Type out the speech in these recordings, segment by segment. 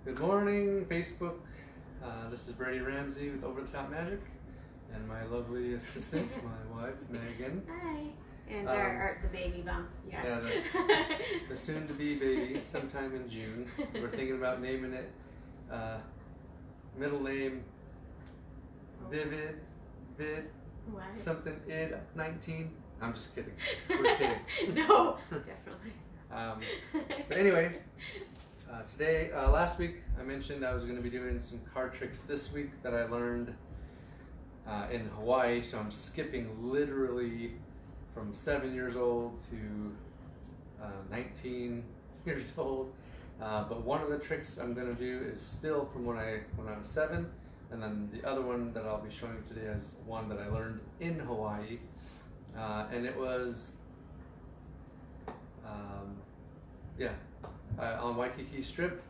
Good morning, Facebook. This is Brady Ramsey with Over the Top Magic, and my lovely assistant, my wife, Megan. Hi. And the baby bump, yes. Yeah, the soon-to-be baby, sometime in June. We're thinking about naming it, middle name, Vid, what? something, Id, 19. I'm just kidding. We're kidding. No, definitely. But anyway, today, last week I mentioned I was going to be doing some card tricks this week that I learned in Hawaii. So I'm skipping literally from 7 years old to 19 years old. But one of the tricks I'm going to do is still from when I was 7, and then the other one that I'll be showing you today is one that I learned in Hawaii, and it was on Waikiki Strip.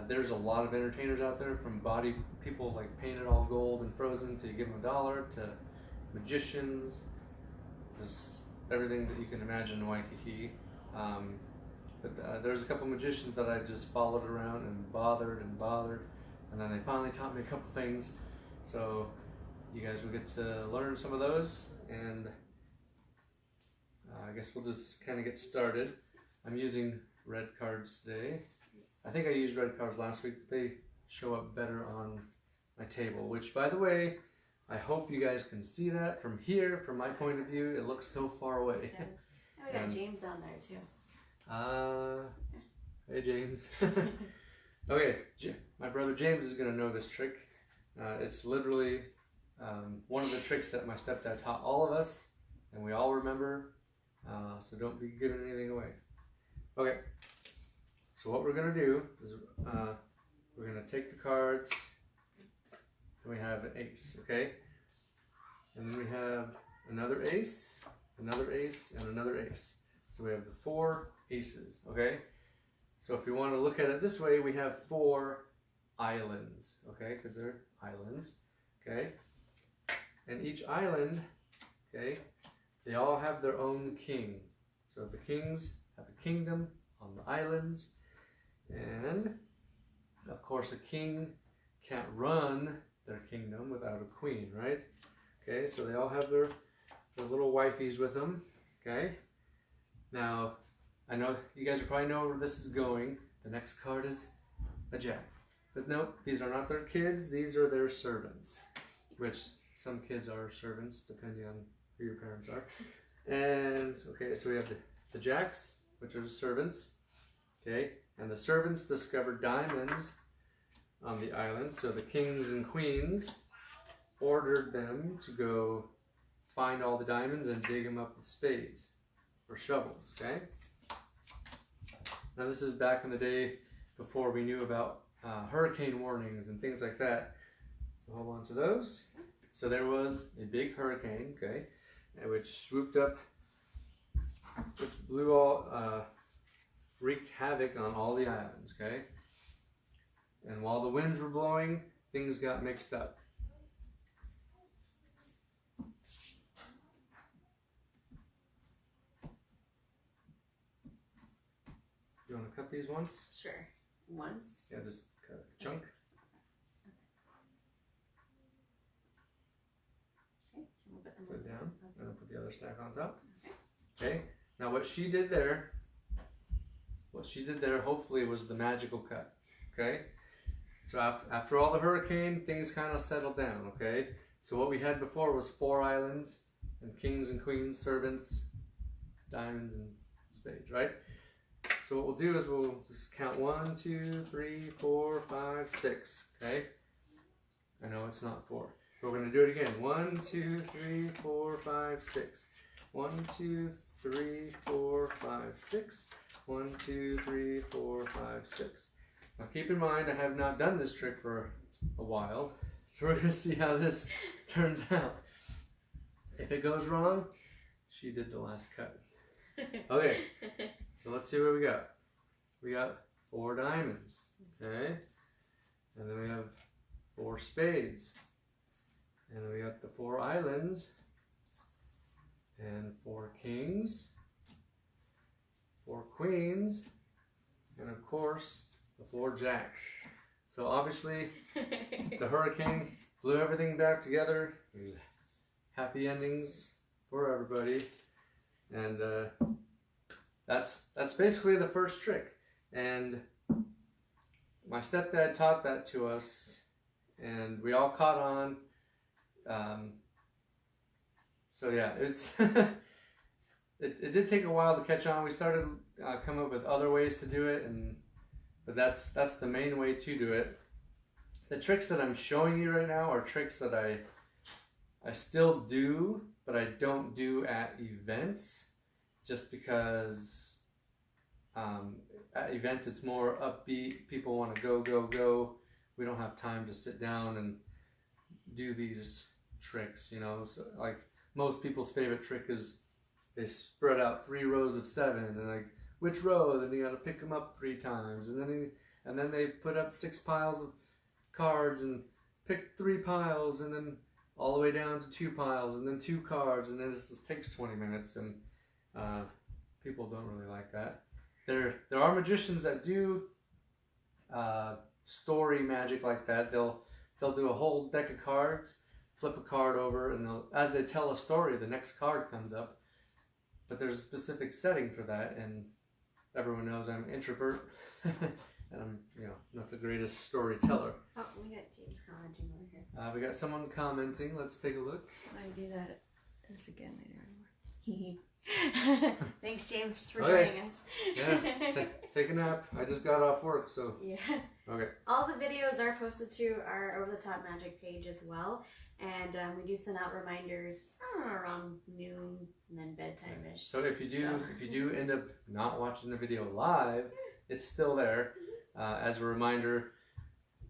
There's a lot of entertainers out there, from body people like painted all gold and frozen to give them $1 to magicians, just everything that you can imagine in Waikiki. But there's a couple magicians that I just followed around and bothered, and then they finally taught me a couple things. So you guys will get to learn some of those, and I guess we'll just kind of get started. I'm using red cards today. I think I used red cards last week, but they show up better on my table, which, by the way, I hope you guys can see that from here. From my point of view, it looks so far away. It does. And we got James on there too. Hey James. Okay, my brother James is going to know this trick. It's literally one of the tricks that my stepdad taught all of us, and we all remember, so don't be giving anything away. Okay, so what we're going to do is we're going to take the cards, and we have an ace, okay? And then we have another ace, and another ace. So we have the 4 aces, okay? So if you want to look at it this way, we have 4 islands, okay? Because they're islands, okay? And each island, okay, they all have their own king. So the kings have a kingdom on the islands, and of course a king can't run their kingdom without a queen, right? Okay, so they all have their little wifeys with them, okay? Now, I know you guys probably know where this is going. The next card is a jack. But no, these are not their kids, these are their servants, which some kids are servants depending on who your parents are. And, okay, so we have the jacks, which are the servants, okay? And the servants discovered diamonds on the island, so the kings and queens ordered them to go find all the diamonds and dig them up with spades or shovels, okay? Now this is back in the day before we knew about hurricane warnings and things like that. So hold on to those. So there was a big hurricane, okay, which swooped up, which blew all, wreaked havoc on all the islands, okay? And while the winds were blowing, things got mixed up. You want to cut these once? Sure. Once? Yeah, just cut a chunk. Okay. Can we put them Put it down, Okay. and then put the other stack on top. Okay. Now what she did there, hopefully was the magical cut. Okay. So after all the hurricane, things kind of settled down. Okay. So what we had before was 4 islands and kings and queens, servants, diamonds and spades, right? So what we'll do is we'll just count 1, 2, 3, 4, 5, 6. Okay. I know it's not 4. But we're going to do it again. 1, 2, 3, 4, 5, 6. 1, 2, 3, 4, 5, 6. 1, 2, 3, 4, 5, 6. Now keep in mind, I have not done this trick for a while, so we're going to see how this turns out. If it goes wrong, she did the last cut. Okay, so let's see what we got. We got 4 diamonds, okay? And then we have 4 spades. And then we got the 4 islands, and 4 kings, 4 queens, and of course the 4 jacks. So obviously, the hurricane blew everything back together. There's happy endings for everybody, and that's basically the first trick. And my stepdad taught that to us, and we all caught on. So yeah, it's it did take a while to catch on. We started coming up with other ways to do it, but that's the main way to do it. The tricks that I'm showing you right now are tricks that I still do, but I don't do at events, just because at events it's more upbeat. People want to go. We don't have time to sit down and do these tricks, you know. So like most people's favorite trick is they spread out 3 rows of 7, and like which row? Then you got to pick them up 3 times, and then they put up 6 piles of cards and pick 3 piles, and then all the way down to 2 piles, and then 2 cards, and then this takes 20 minutes, and people don't really like that. There are magicians that do story magic like that. They'll do a whole deck of cards, flip a card over, and as they tell a story, the next card comes up. But there's a specific setting for that, and everyone knows I'm an introvert, and I'm, not the greatest storyteller. Oh, we got James commenting over here. We got someone commenting. Let's take a look. I do this again later. Thanks, James, for joining us. Yeah, take a nap. I just got off work, so. Yeah. Okay. All the videos are posted to our Over the Top Magic page as well, and we do send out reminders around noon and then bedtime-ish. So if you do end up not watching the video live, it's still there. As a reminder,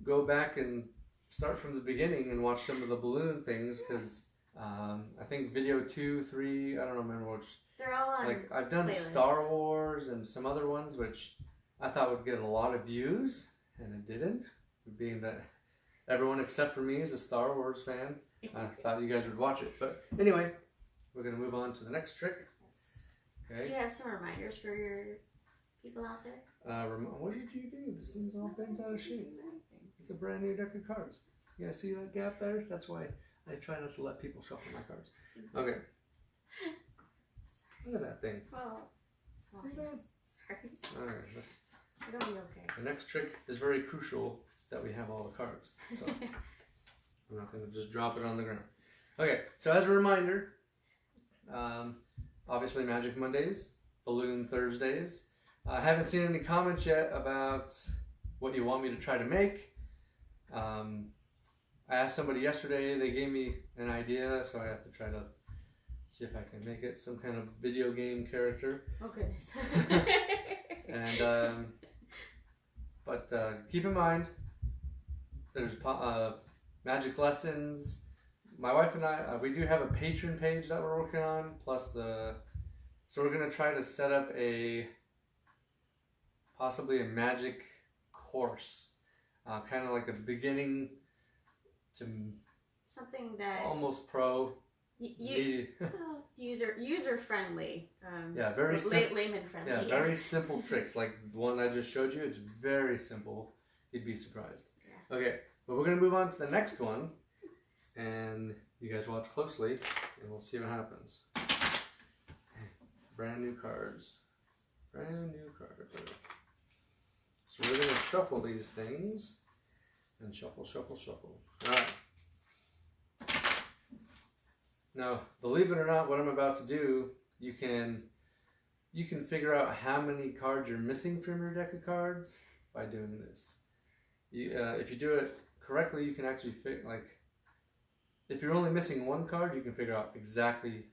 go back and start from the beginning and watch some of the balloon things, because I think video 2, 3, I don't remember which. They're all on Like I've done playlists. Star Wars and some other ones which I thought would get a lot of views, and it didn't. Being that everyone except for me is a Star Wars fan, I thought you guys would watch it. But anyway, we're gonna move on to the next trick. Yes. Okay. Do you have some reminders for your people out there? What did you do? This thing's all bent out of shape. It's a brand new deck of cards. You guys see that gap there? That's why I try not to let people shuffle my cards. Okay. Look at that thing. Well, sorry. Alright, It'll be okay. the next trick is very crucial that we have all the cards. So I'm not going to just drop it on the ground. Okay, so as a reminder, obviously Magic Mondays, Balloon Thursdays. I haven't seen any comments yet about what you want me to try to make. I asked somebody yesterday, they gave me an idea, so I have to try to see if I can make it some kind of video game character. Oh goodness. And but keep in mind, there's magic lessons. My wife and I, we do have a Patreon page that we're working on. Plus so we're gonna try to set up possibly a magic course, kind of like a beginning to something that almost pro. User friendly. Yeah, very simple. Layman friendly. Yeah, very simple tricks like the one I just showed you. It's very simple. You'd be surprised. Yeah. Okay, but we're gonna move on to the next one, and you guys watch closely, and we'll see what happens. Brand new cards. Brand new cards. So we're gonna shuffle these things, and shuffle, shuffle, shuffle. All right. Now, believe it or not, what I'm about to do, you can figure out how many cards you're missing from your deck of cards by doing this. If you do it correctly, you can actually if you're only missing 1 card, you can figure out exactly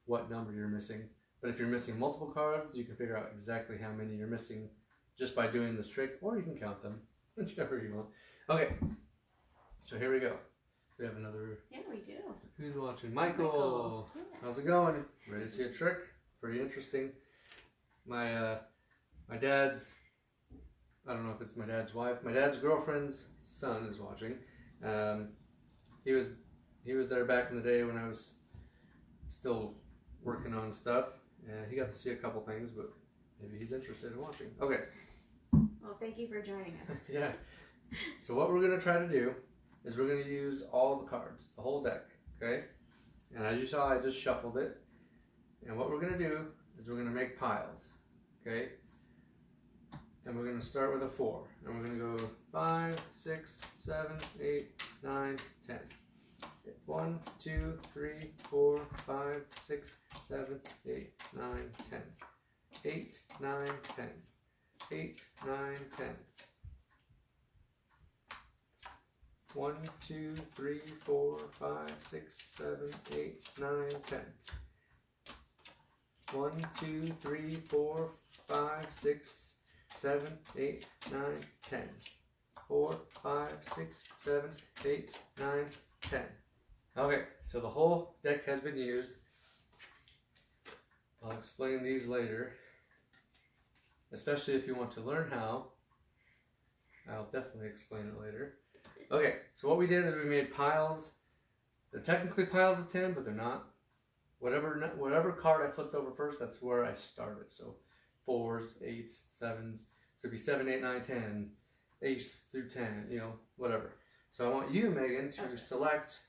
what number you're missing. But if you're missing multiple cards, you can figure out exactly how many you're missing just by doing this trick, or you can count them, whichever you want. Okay, so here we go. We have another. Yeah, we do. Who's watching? Michael. Yeah. How's it going? Ready to see a trick? Pretty interesting. My dad's. I don't know if it's my dad's wife. My dad's girlfriend's son is watching. He was there back in the day when I was still working on stuff, and he got to see a couple things, but maybe he's interested in watching. Okay. Well, thank you for joining us. Yeah. So what we're gonna try to do is we're gonna use all the cards, the whole deck, okay? And as you saw, I just shuffled it. And what we're gonna do is we're gonna make piles, okay? And we're gonna start with a 4, and we're gonna go 5, 6, 7, 8, 9, 10. 1, 2, 3, 4, 5, 6, 7, 8, 9, 10. 8, 9, 10. 8, 9, 10. 1, 2, 3, 4, 5, 6, 7, 8, 9, 10. 1, 2, 3, 4, 5, 6, 7, 8, 9, 10. 4, 5, 6, 7, 8, 9, 10. Okay, so the whole deck has been used. I'll explain these later, especially if you want to learn how. I'll definitely explain it later. Okay, so what we did is we made piles. They're technically piles of 10, but they're not. Whatever card I flipped over first, that's where I started. So 4s, 8s, 7s. So it'd be 7, 8, 9, 10. Ace through 10, you know, whatever. So I want you, Megan, to select,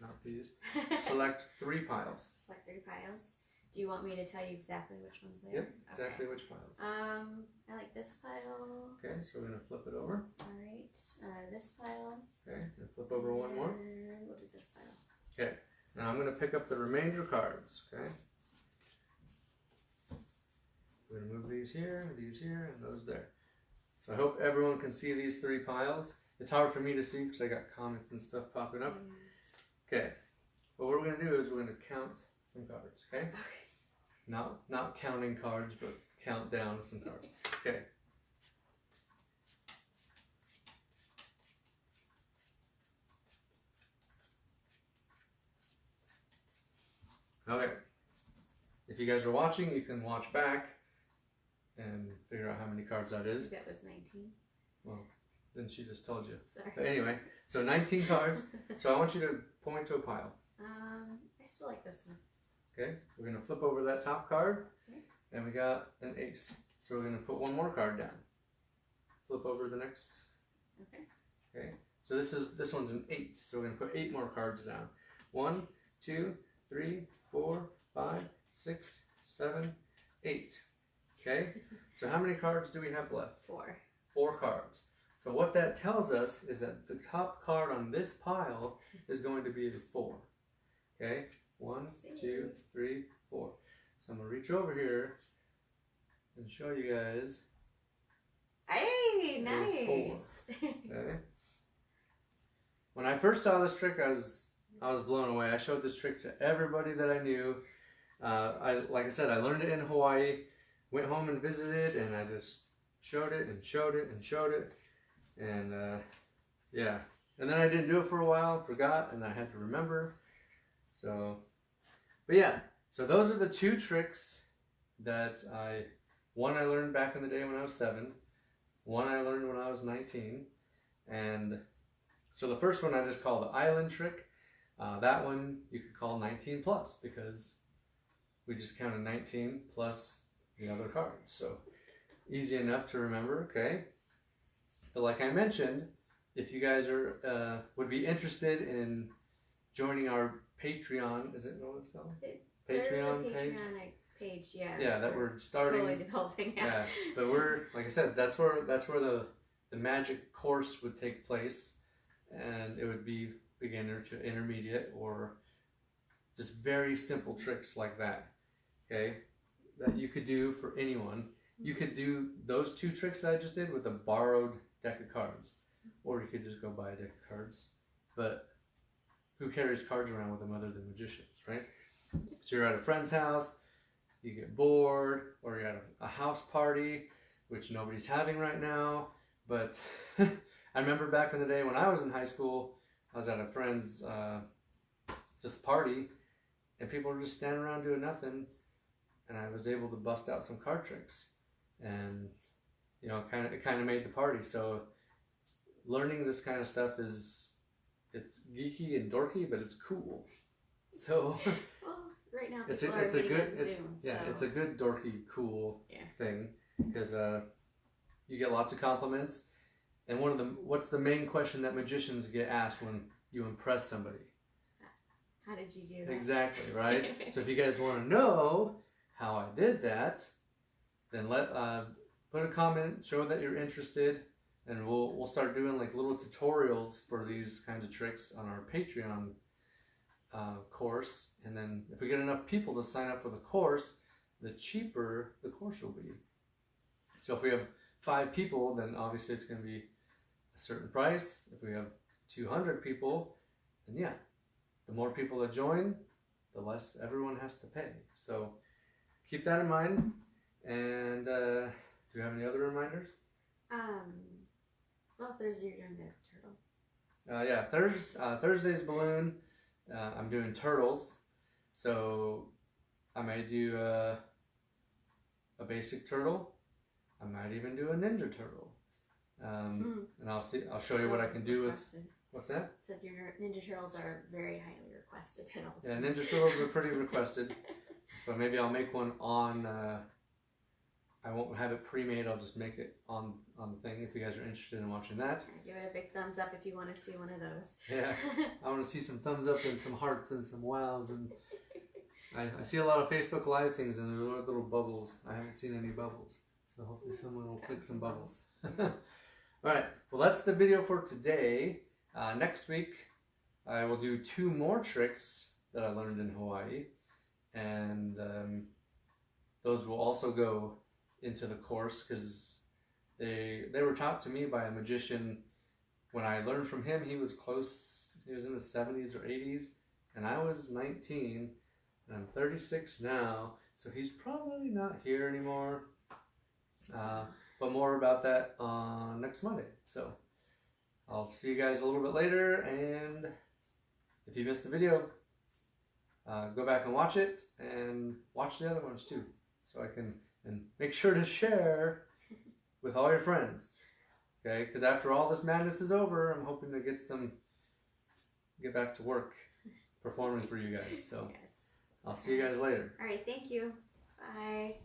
not these, select 3 piles. Select 3 piles. Do you want me to tell you exactly which ones they are? Yep, exactly which piles. I like this pile. Okay, so we're going to flip it over. Alright, this pile. Okay, and flip over one more. And we'll do this pile. Okay, now I'm going to pick up the remainder cards, okay? We're going to move these here, and those there. So I hope everyone can see these 3 piles. It's hard for me to see because I got comments and stuff popping up. Okay, what we're going to do is we're going to count some cards, okay? Okay. Not counting cards, but count down some cards. Okay. Okay. If you guys are watching, you can watch back and figure out how many cards that is. That was 19. Well, then she just told you. Sorry. But anyway, so 19 cards. So I want you to point to a pile. I still like this one. Okay, we're going to flip over that top card, Okay. and we got an ace. So we're going to put one more card down. Flip over the next. Okay. Okay, so this one's an 8. So we're going to put 8 more cards down. 1, 2, 3, 4, 5, 6, 7, 8. Okay, so how many cards do we have left? 4. 4 cards. So what that tells us is that the top card on this pile is going to be a 4. Okay, 1, 2, 3, 4. So I'm going to reach over here and show you guys. Hey, nice. 4. Okay. When I first saw this trick, I was blown away. I showed this trick to everybody that I knew. Like I said, I learned it in Hawaii. Went home and visited, and I just showed it and showed it and showed it, and yeah. And then I didn't do it for a while, forgot, and I had to remember. So, but yeah. So those are the 2 tricks that one I learned back in the day when I was 7. One I learned when I was 19, and so the first one I just call the island trick. That one you could call 19 plus because we just counted 19 plus the other cards. So easy enough to remember, okay? But like I mentioned, if you guys are would be interested in joining our Patreon, is it what it's called? Patreon page, yeah. Yeah, that we're starting. Slowly developing. Yeah, but we're, like I said, that's where the magic course would take place, and it would be beginner to intermediate or just very simple tricks like that. Okay, that you could do for anyone. You could do those 2 tricks that I just did with a borrowed deck of cards, or you could just go buy a deck of cards. But who carries cards around with them other than magicians, right? So you're at a friend's house, you get bored, or you're at a house party, which nobody's having right now. But I remember back in the day when I was in high school, I was at a friend's just party, and people were just standing around doing nothing, and I was able to bust out some card tricks, and you know, it kind of made the party. So learning this kind of stuff it's geeky and dorky, but it's cool. So well, right now it's people a good Zoom, it's a good dorky cool thing because you get lots of compliments. And what's the main question that magicians get asked when you impress somebody? How did you do that? Exactly, right? So if you guys want to know how I did that, then put a comment, show that you're interested, and we'll start doing like little tutorials for these kinds of tricks on our Patreon course. And then if we get enough people to sign up for the course, the cheaper the course will be. So if we have 5 people, then obviously it's going to be a certain price. If we have 200 people, then yeah, the more people that join, the less everyone has to pay. So keep that in mind. And do you have any other reminders? Well, Thursday you're doing the turtle. Yeah, Thursday's balloon. I'm doing turtles. So I might do a basic turtle. I might even do a ninja turtle. And I'll show you what I can do with. What's that? Said your Ninja Turtles are very highly requested. Yeah, Ninja Turtles are pretty requested. So maybe I'll make one on. I won't have it pre-made. I'll just make it on the thing. If you guys are interested in watching that, give it a big thumbs up if you want to see one of those. Yeah, I want to see some thumbs up and some hearts and some wows. And I see a lot of Facebook Live things and there are little bubbles. I haven't seen any bubbles, so hopefully someone will click some bubbles. All right. Well, that's the video for today. Next week, I will do 2 more tricks that I learned in Hawaii, and those will also go into the course because they were taught to me by a magician. When I learned from him, he was in his 70s or 80s, and I was 19, and I'm 36 now, so he's probably not here anymore. But more about that next Monday. So I'll see you guys a little bit later, and if you missed the video, go back and watch it, and watch the other ones too, so and make sure to share with all your friends, okay? Because after all this madness is over, I'm hoping to get back to work performing for you guys. So yes. I'll see you guys later. All right, thank you. Bye.